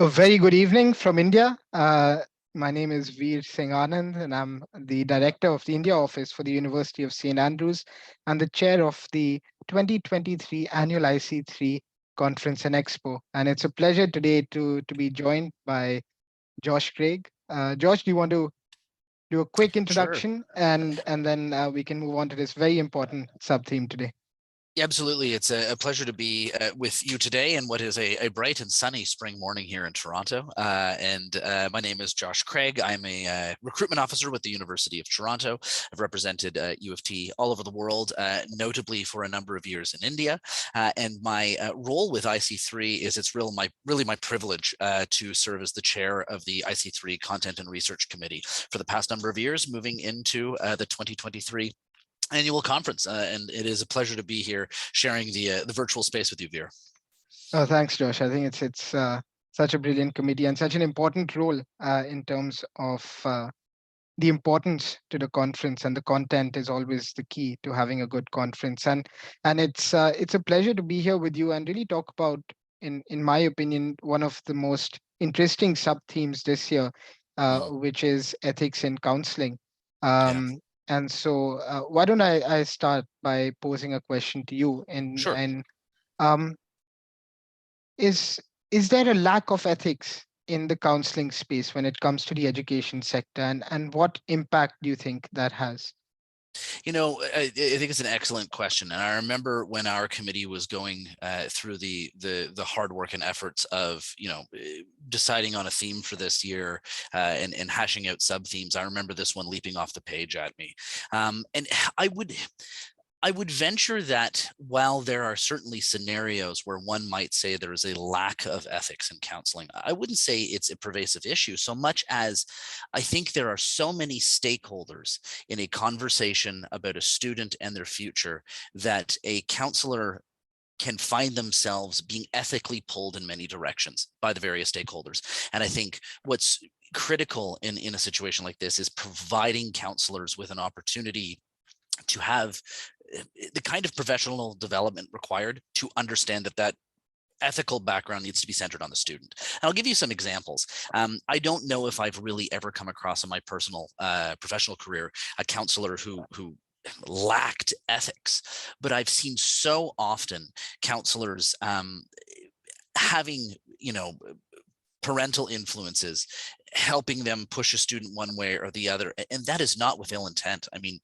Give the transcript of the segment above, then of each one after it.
A very good evening from India. My name is Singh Anand, and I'm the director of the India office for the University of St. Andrews and the chair of the 2023 Annual IC3 Conference and Expo. And it's a pleasure today to be joined by Josh Craig. Josh, do you want to do a quick Sure. introduction and then we can move on to this very important sub theme today? Yeah, absolutely. It's a pleasure to be with you today in what is a bright and sunny spring morning here in Toronto. My name is Josh Craig. I'm a recruitment officer with the University of Toronto. I've represented U of T all over the world, notably for a number of years in India. And my role with IC3 is it's really my privilege to serve as the chair of the IC3 Content and Research Committee for the past number of years, moving into the 2023 annual conference, and it is a pleasure to be here sharing the virtual space with you, Veer. Oh, thanks, Josh. I think it's such a brilliant committee and such an important role in terms of the importance to the conference, and the content is always the key to having a good conference. And it's a pleasure to be here with you and really talk about, in my opinion, one of the most interesting sub themes this year, which is ethics in counseling. Yeah, And so, why don't I start by posing a question to you? sure. And um, is is there a lack of ethics in the counseling space when it comes to the education sector, and what impact do you think that has? I think it's an excellent question, and I remember when our committee was going through the hard work and efforts of deciding on a theme for this year and hashing out sub themes. I remember this one leaping off the page at me, and I would venture that while there are certainly scenarios where one might say there is a lack of ethics in counseling, I wouldn't say it's a pervasive issue so much as I think there are so many stakeholders in a conversation about a student and their future that a counselor can find themselves being ethically pulled in many directions by the various stakeholders. And I think what's critical in a situation like this is providing counselors with an opportunity to have the kind of professional development required to understand that ethical background needs to be centered on the student. And I'll give you some examples. I don't know if I've really ever come across in my personal professional career a counselor who lacked ethics, but I've seen so often counselors having parental influences helping them push a student one way or the other, and that is not with ill intent. I mean,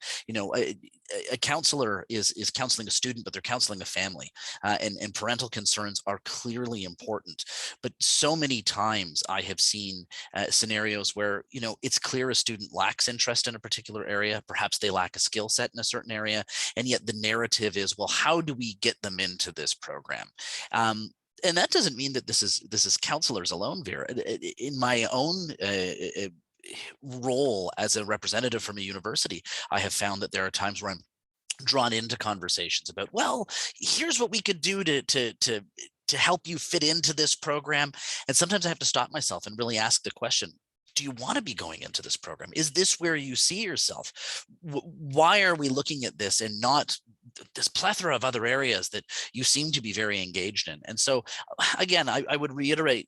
a counselor is counseling a student, but they're counseling a family, and parental concerns are clearly important. But so many times I have seen scenarios where it's clear a student lacks interest in a particular area, perhaps they lack a skill set in a certain area, and yet the narrative is, well, how do we get them into this program? And that doesn't mean that this is counselors alone, Vera. In my own role as a representative from a university, I have found that there are times where I'm drawn into conversations about, well, here's what we could do to help you fit into this program. And sometimes I have to stop myself and really ask the question, do you want to be going into this program? Is this where you see yourself? Why are we looking at this and not this plethora of other areas that you seem to be very engaged in? And so, again, I would reiterate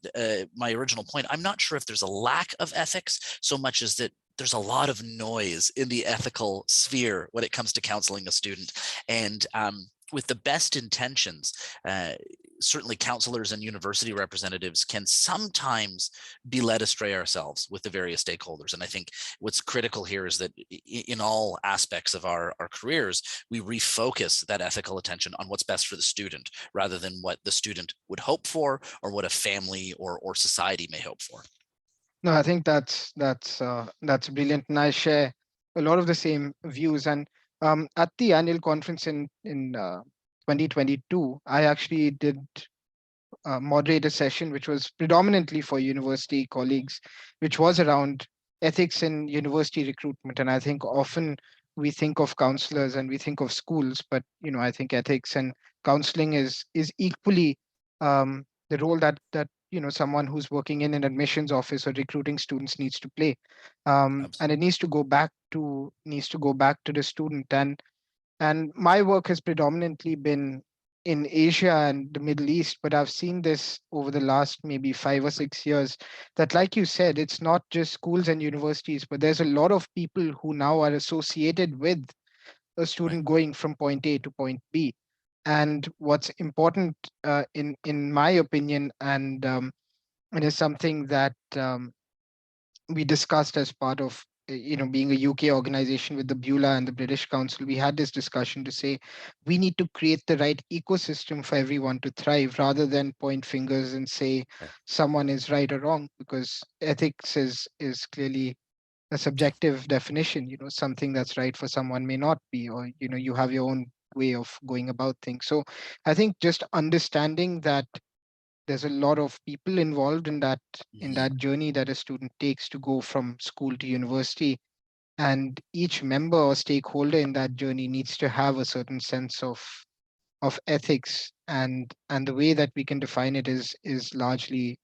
my original point. I'm not sure if there's a lack of ethics so much as that there's a lot of noise in the ethical sphere when it comes to counseling a student. And with the best intentions, certainly counselors and university representatives can sometimes be led astray ourselves with the various stakeholders. And I think what's critical here is that in all aspects of our careers, we refocus that ethical attention on what's best for the student rather than what the student would hope for or what a family or society may hope for. No, I think that's brilliant, and I share a lot of the same views. And at the annual conference in 2022, I actually did moderate a session which was predominantly for university colleagues, which was around ethics in university recruitment. And I think often we think of counselors and we think of schools, but I think ethics and counseling is equally the role that someone who's working in an admissions office or recruiting students needs to play, and it Absolutely. needs to go back to the student. And my work has predominantly been in Asia and the Middle East, but I've seen this over the last maybe 5 or 6 years, that, like you said, it's not just schools and universities, but there's a lot of people who now are associated with a Right. student going from point A to point B. And what's important, in my opinion, and it is something that we discussed as part of being a UK organization with the Beulah and the British Council. We had this discussion to say we need to create the right ecosystem for everyone to thrive, rather than point fingers and say Right. someone is right or wrong, because ethics is clearly a Yeah. subjective definition. Something that's right for someone may not be, or you have your own way of going about things. So I think just understanding that there's a lot of people involved in Mhm. that journey that a student takes to go from school to university, and each member or stakeholder in that journey needs to have a certain sense of ethics, and the way that we can define it is largely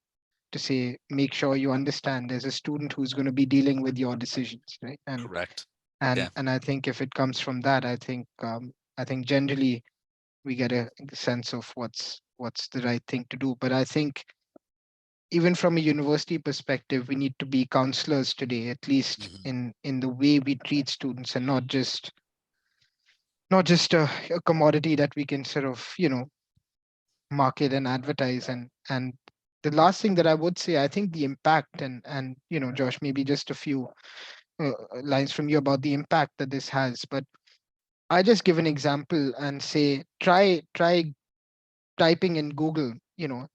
to say, make sure you understand there's a student who's going to be dealing with your decisions, right? and Correct. and Yeah. and I think if it comes from that, I think generally we get a sense of what's the right thing to do. But I think even from a university perspective, we need to be counselors today, at least Mhm. in the way we treat students, and not just a commodity that we can sort of market and advertise. And the last thing that I would say, I think the impact, and Josh, maybe just a few lines from you about the impact that this has. But I just give an example and say, try typing in Google, Yeah.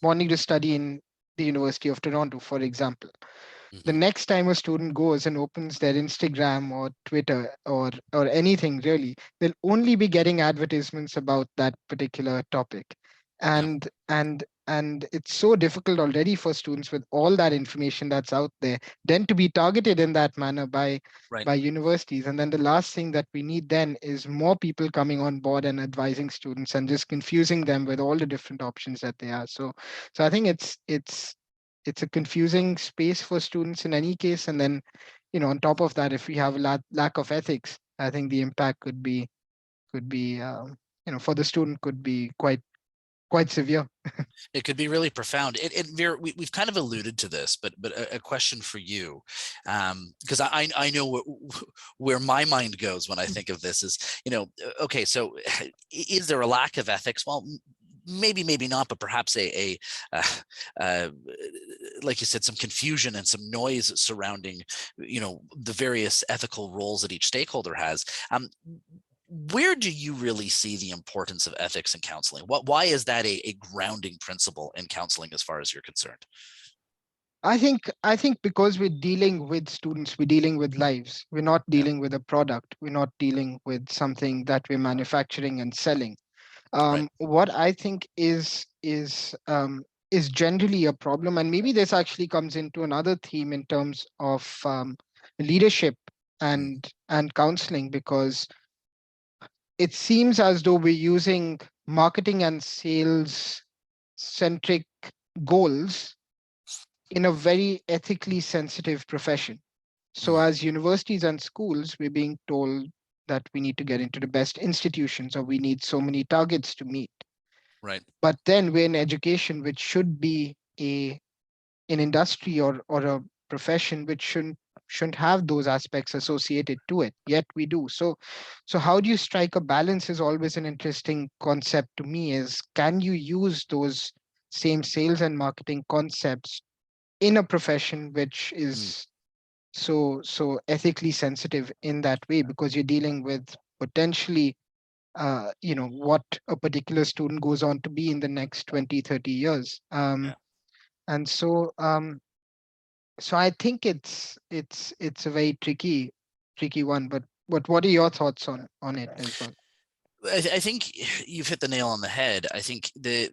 wanting to study in the University of Toronto, for example. The Mhm. next time a student goes and opens their Instagram or Twitter or anything really, they'll only be getting advertisements about that particular topic. Yeah. And it's so difficult already for students with all that information that's out there, then to be targeted in that manner Right. by universities. And then the last thing that we need then is more people coming on board and advising students and just confusing them with all the different options that they are. So I think it's a confusing space for students in any case. And then, on top of that, if we have a lack of ethics, I think the impact could be for the student could be quite severe. It could be really profound. Veer, we've kind of alluded to this, but a question for you, because I know where my mind goes when I think of this is, okay, so is there a lack of ethics? Well, maybe not, but perhaps uh, uh, like you said, some confusion and some noise surrounding, the various ethical roles that each stakeholder has. Where do you really see the importance of ethics in counseling? Why is that a grounding principle in counseling as far as you're concerned? I think because we're dealing with students, we're dealing with lives. We're not Yeah. dealing with a product. We're not dealing with something that we're manufacturing and selling. Right. What I think is generally a problem, and maybe this actually comes into another theme in terms of leadership Mm. and counseling, because it seems as though we're using marketing and sales centric goals in a very ethically sensitive profession. So, Mm. as universities and schools, we're being told that we need to get into the best institutions, or we need so many targets to meet. Right. But then we're in education, which should be an industry or a profession which shouldn't have those aspects associated to it, yet we do. So how do you strike a balance is always an interesting concept to me. Is, can you use those same sales and marketing concepts in a profession which Mm. is so ethically sensitive in that way, because you're dealing with potentially what a particular student goes on to be in the next 20, 30 years. Yeah. And so I think it's a very tricky one. But what are your thoughts on it as well? I think you've hit the nail on the head. I think the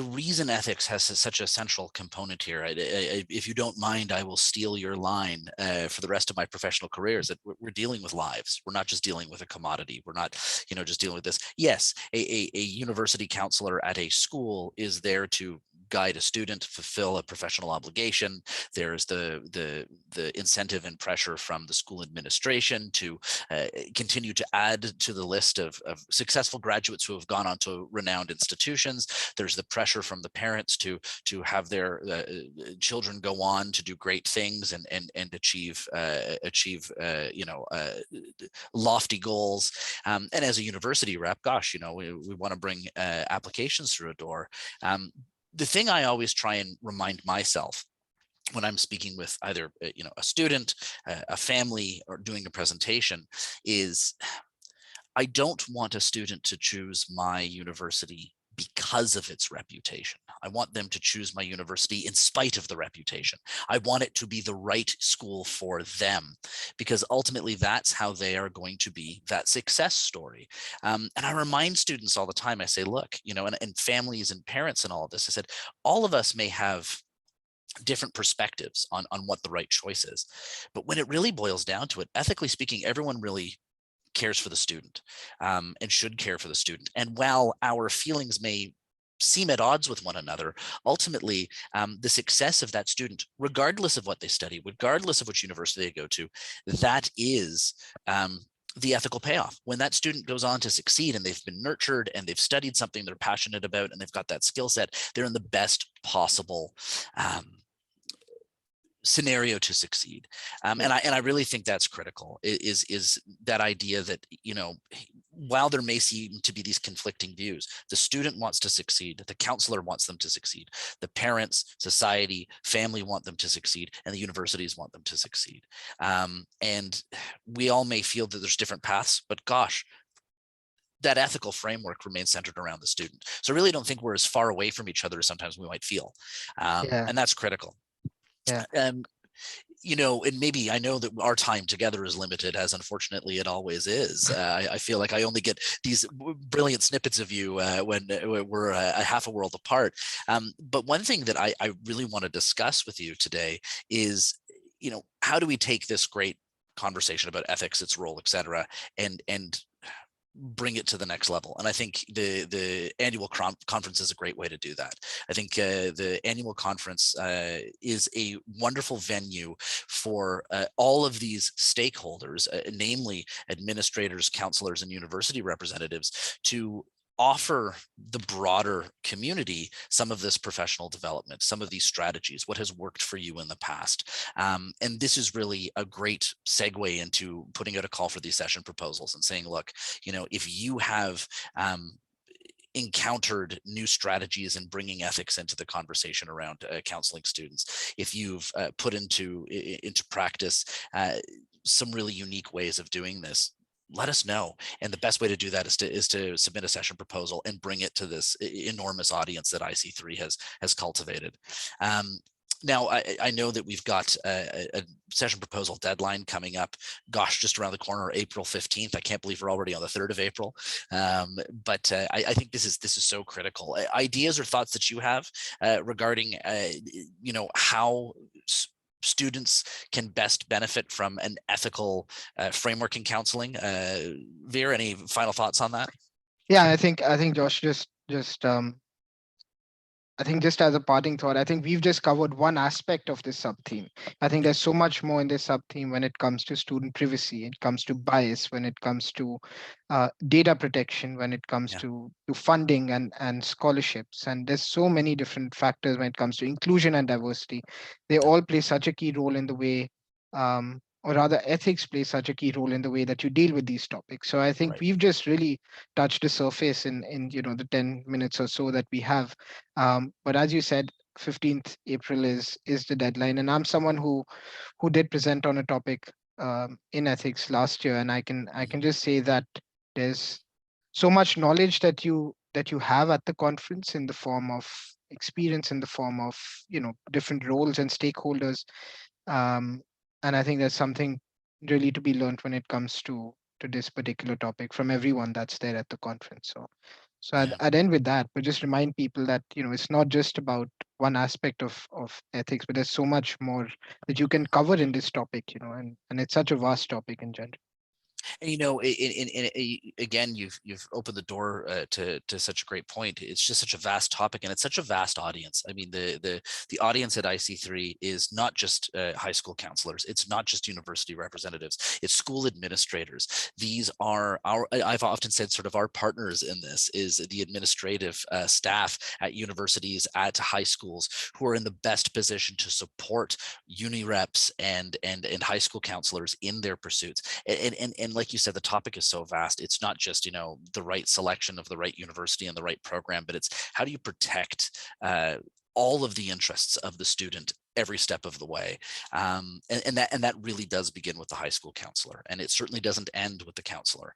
reason ethics has such a central component here, if you don't mind, I will steal your line for the rest of my professional career, is that we're dealing with lives. We're not just dealing with a commodity. We're not, just dealing with this. Yes, a university counselor at a school is there to guide a student, fulfill a professional obligation. There's the incentive and pressure from the school administration to continue to add to the list of successful graduates who have gone on to renowned institutions. There's the pressure from the parents to have their children go on to do great things and achieve lofty goals. And as a university rep, gosh, we want to bring applications through a door. The thing I always try and remind myself when I'm speaking with either a student, a family, or doing a presentation is I don't want a student to choose my university because of its reputation. I want them to choose my university in spite of the reputation. I want it to be the right school for them, because ultimately that's how they are going to be that success story. And I remind students all the time, I say, look, and families and parents and all of this, I said, all of us may have different perspectives on what the right choice is. But when it really boils down to it, ethically speaking, everyone really cares for the student and should care for the student. And while our feelings may seem at odds with one another, ultimately the success of that student, regardless of what they study, regardless of which university they go to, that is the ethical payoff. When that student goes on to succeed and they've been nurtured and they've studied something they're passionate about and they've got that skill set, they're in the best possible scenario to succeed. And I really think that's critical, is that idea that, while there may seem to be these conflicting views, the student wants to succeed, the counselor wants them to succeed, the parents, society, family want them to succeed, and the universities want them to succeed. And we all may feel that there's different paths, but gosh, that ethical framework remains centered around the student. So I really don't think we're as far away from each other as sometimes we might feel. And that's critical. Yeah. And maybe I know that our time together is limited, as unfortunately it always is. I feel like I only get these brilliant snippets of you when we're a half a world apart. But one thing that I really want to discuss with you today is, how do we take this great conversation about ethics, its role, et cetera, and bring it to the next level? And I think the annual conference is a great way to do that. I think the annual conference is a wonderful venue for all of these stakeholders, namely administrators, counselors, and university representatives, to offer the broader community some of this professional development, some of these strategies, what has worked for you in the past. And this is really a great segue into putting out a call for these session proposals and saying, look, if you have encountered new strategies and bringing ethics into the conversation around counseling students, if you've put into practice some really unique ways of doing this, let us know. And the best way to do that is to submit a session proposal and bring it to this enormous audience that IC3 has cultivated. Now, I know that we've got a session proposal deadline coming up, gosh, just around the corner, April 15th. I can't believe we're already on the 3rd of April. But I think this is so critical. Ideas or thoughts that you have regarding, how students can best benefit from an ethical framework in counseling. Veer, any final thoughts on that? Yeah, I think Josh, I think just as a parting thought, I think we've just covered one aspect of this sub theme. I think there's so much more in this sub theme when it comes to student privacy, it comes to bias, when it comes to data protection, when it comes to funding and scholarships. And there's so many different factors when it comes to inclusion and diversity. They all play such a key role in the way, or rather ethics play such a key role in the way that you deal with these topics. So I think we've just really touched the surface in the 10 minutes or so that we have. But as you said, 15th April is the deadline, and I'm someone who did present on a topic in ethics last year, and I can just say that there's so much knowledge that you have at the conference in the form of experience, in the form of different roles and stakeholders, and I think there's something really to be learned when it comes to this particular topic from everyone that's there at the conference. So I'd end with that, but just remind people that it's not just about one aspect of ethics, but there's so much more that you can cover in this topic, and it's such a vast topic in general. And again, you've opened the door to such a great point. It's just such a vast topic, and it's such a vast audience. I mean, the audience at IC3 is not just high school counselors. It's not just university representatives. It's school administrators. These are I've often said sort of our partners in this is the administrative staff at universities, at high schools, who are in the best position to support uni reps and high school counselors in their pursuits. And like you said, the topic is so vast. It's not just the right selection of the right university and the right program, but it's how do you protect all of the interests of the student every step of the way. And that really does begin with the high school counselor, and it certainly doesn't end with the counselor.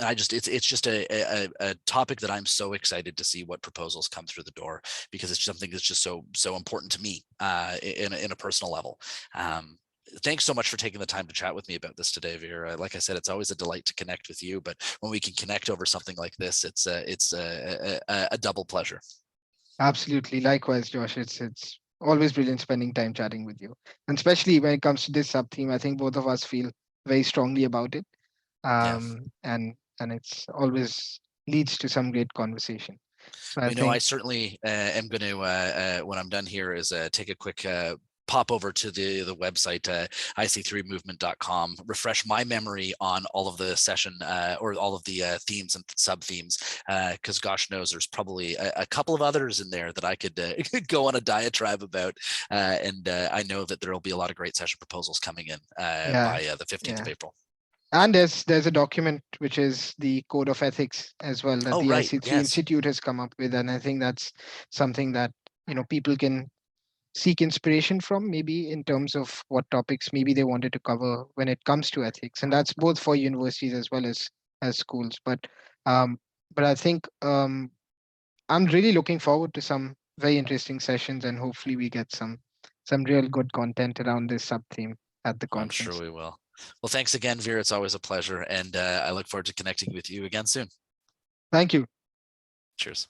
It's just a topic that I'm so excited to see what proposals come through the door, because it's something that's just so important to me in a personal level. Thanks so much for taking the time to chat with me about this today, Veer. Like I said, it's always a delight to connect with you, but when we can connect over something like this, it's a double pleasure. Absolutely. Likewise, Josh. It's always brilliant spending time chatting with you. And especially when it comes to this sub theme, I think both of us feel very strongly about it. Yeah. And it's always leads to some great conversation. So I I think certainly am going to, when I'm done here, is take a quick pop over to the website, ic3movement.com, refresh my memory on all of the session or all of the themes and sub themes, because gosh knows there's probably a couple of others in there that I could go on a diatribe about. And I know that there will be a lot of great session proposals coming in yeah, by the 15th of yeah. April. And there's a document which is the code of ethics as well that Oh, the right. IC3 Yes. Institute has come up with, and I think that's something that people can seek inspiration from, maybe in terms of what topics maybe they wanted to cover when it comes to ethics, and that's both for universities as well as schools. Um, but I think I'm really looking forward to some very interesting sessions, and hopefully we get some real good content around this sub theme at the I'm sure conference. we will. Well, thanks again, Veer. It's always a pleasure. And I look forward to connecting with you again soon. Thank you. Cheers.